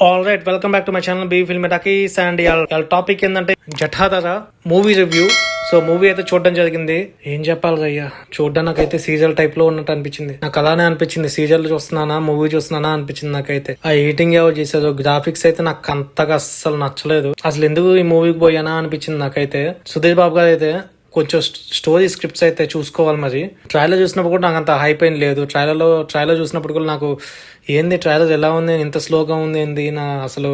All right, welcome back to my channel B film talkies. And ఇవాళ topic ఏంటంటే Jatadhara movie review. So movie అయితే చూడడం జరిగింది. ఏం చెప్పాలి అయ్యా, చూడడానికి నాకైతే సీజల్ టైప్ లో ఉన్నట్టు అనిపించింది. నాకు అలానే అనిపించింది. సీజల్ చూస్తున్నానా మూవీ చూస్తున్నానా అనిపించింది నాకైతే. ఆ ఎడిటింగ్ ఎవరు చేశారు, గ్రాఫిక్స్ అయితే నాకు అంతగా అస్సలు నచ్చలేదు. అసలు ఎందుకు ఈ మూవీకి పోయానా అనిపించింది నాకైతే. సుధీర్ బాబు గారు అయితే కొంచెం స్టోరీ స్క్రిప్ట్స్ అయితే చూసుకోవాలి. మరి ట్రైలర్ చూసినప్పుడు కూడా నాకు అంత హైప్ ఏం లేదు. ట్రైలర్ చూసినప్పుడు కూడా నాకు ఏంది ట్రైలర్ ఎలా ఉంది, ఇంత స్లోగా ఉంది ఏంది నా అసలు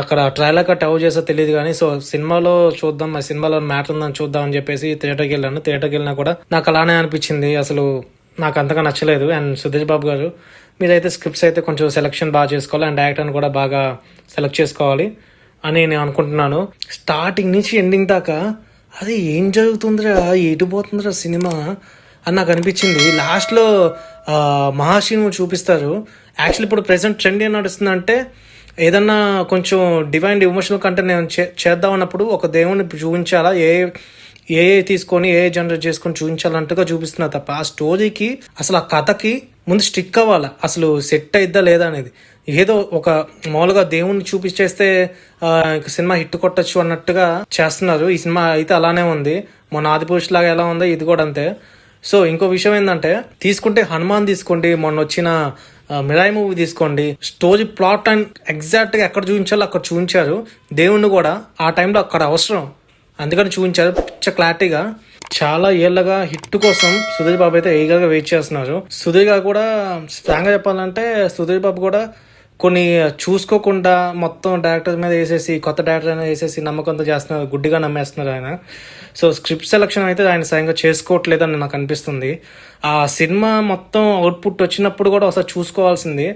అక్కడ ట్రైలర్ కట్ అవుట్ చేసా తెలియదు. కానీ సో సినిమాలో చూద్దాం, మరి సినిమాలో మ్యాటర్ ఉందని చూద్దాం అని చెప్పేసి థియేటర్కి వెళ్ళాను. థియేటర్కి వెళ్ళినా కూడా నాకు అలానే అనిపించింది. అసలు నాకు అంతగా నచ్చలేదు. అండ్ సుధీర్ బాబు గారు మీరైతే స్క్రిప్ట్స్ అయితే కొంచెం సెలెక్షన్ బాగా చేసుకోవాలి అండ్ యాక్టర్ని కూడా బాగా సెలెక్ట్ చేసుకోవాలి అని నేను అనుకుంటున్నాను. స్టార్టింగ్ నుంచి ఎండింగ్ దాకా అది ఏం జరుగుతుందిరా, ఎటు పోతుందిరా సినిమా అని నాకు అనిపించింది. లాస్ట్లో మహాశివుని చూపిస్తారు. యాక్చువల్లీ ఇప్పుడు ప్రెసెంట్ ట్రెండ్ ఏం నడుస్తుందంటే ఏదన్నా కొంచెం డివైన్ ఎమోషనల్ కంటెంట్ నేను చేద్దాం అన్నప్పుడు ఒక దేవుడిని చూపించాలా, ఏ తీసుకొని ఏ జనరేట్ చేసుకొని చూపించాలంటగా చూపిస్తున్నా తప్ప ఆ స్టోరీకి అసలు ఆ కథకి ముందు స్టిక్ అవ్వాలి. అసలు సెట్ అయిద్దా లేదా అనేది ఏదో ఒక మామూలుగా దేవుణ్ణి చూపించేస్తే సినిమా హిట్ కొట్టచ్చు అన్నట్టుగా చేస్తున్నారు. ఈ సినిమా అయితే అలానే ఉంది. మొన్న ఆదిపురుష్ లాగా ఎలా ఉందో ఇది కూడా అంతే. సో ఇంకో విషయం ఏంటంటే తీసుకుంటే హనుమాన్ తీసుకోండి, మొన్న వచ్చిన మిరాయి మూవీ తీసుకోండి, స్టోరీ ప్లాట్ అండ్ ఎగ్జాక్ట్ గా ఎక్కడ చూపించాలో అక్కడ చూపించారు. దేవుణ్ణి కూడా ఆ టైంలో అక్కడ అవసరం, అందుకని చూపించారు పిచ్చ క్లారిటీగా. చాలా ఏళ్ళగా హిట్ కోసం సుధీర్ బాబు అయితే ఈగర్గా వెయిట్ చేస్తున్నారు. సుధీర్ గారు కూడా ఫ్రాంక్ గా చెప్పాలంటే సుధీర్ బాబు కూడా కొన్ని చూసుకోకుండా మొత్తం డైరెక్టర్ మీద వేసేసి కొత్త డైరెక్టర్ అనేది వేసేసి నమ్మకంతో చేస్తున్నారు, గుడ్డిగా నమ్మేస్తున్నారు ఆయన. సో స్క్రిప్ట్ సెలక్షన్ అయితే ఆయన స్వయంగా చేసుకోవట్లేదని నాకు అనిపిస్తుంది. ఆ సినిమా మొత్తం అవుట్పుట్ వచ్చినప్పుడు కూడా ఒకసారి చూసుకోవాల్సింది.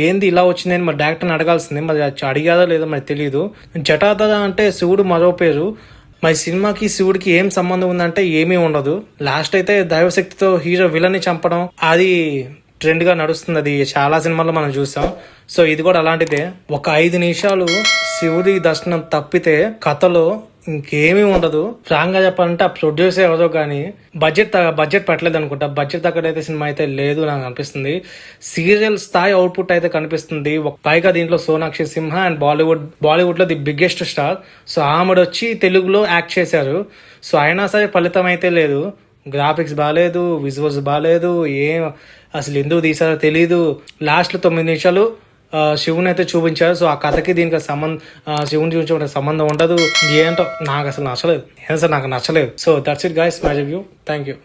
ఏంది ఇలా వచ్చిందని మరి డైరెక్టర్ని అడగాల్సింది. మరి అడిగాదో లేదో మరి తెలియదు. జటాధర అంటే శివుడు మరో పేరు. మరి సినిమాకి శివుడికి ఏం సంబంధం ఉందంటే ఏమీ ఉండదు. లాస్ట్ అయితే దైవశక్తితో హీరో విలన్ని చంపడం అది ట్రెండ్ గా నడుస్తుంది. అది చాలా సినిమాల్లో మనం చూసాం. సో ఇది కూడా అలాంటిదే. ఒక 5 నిమిషాలు శివుడి దర్శనం తప్పితే కథలో ఇంకేమీ ఉండదు. ఫ్రాంక్ గా చెప్పాలంటే ఆ ప్రొడ్యూసర్ ఎవరో కానీ బడ్జెట్ పెట్టలేదు అనుకుంటా. బడ్జెట్ తగ్గడైతే సినిమా అయితే లేదు నాకు అనిపిస్తుంది. సీరియల్ స్థాయి అవుట్పుట్ అయితే కనిపిస్తుంది. పైగా దీంట్లో సోనాక్షి సింహ అండ్ బాలీవుడ్ లో ది బిగ్గెస్ట్ స్టార్. సో ఆమెడు వచ్చి తెలుగులో యాక్ట్ చేశారు. సో అయినా సరే ఫలితం అయితే లేదు. గ్రాఫిక్స్ బాగాలేదు, విజువల్స్ బాగాలేదు, ఏం అసలు ఎందుకు తీసారో తెలీదు. లాస్ట్లో 9 నిమిషాలు శివుని అయితే చూపించారు. సో ఆ కథకి దీనికి శివుని చూపించే సంబంధం ఉండదు. ఏంటో నాకు అసలు నచ్చలేదు. నాకు నచ్చలేదు. So that's it guys, my review. Thank you.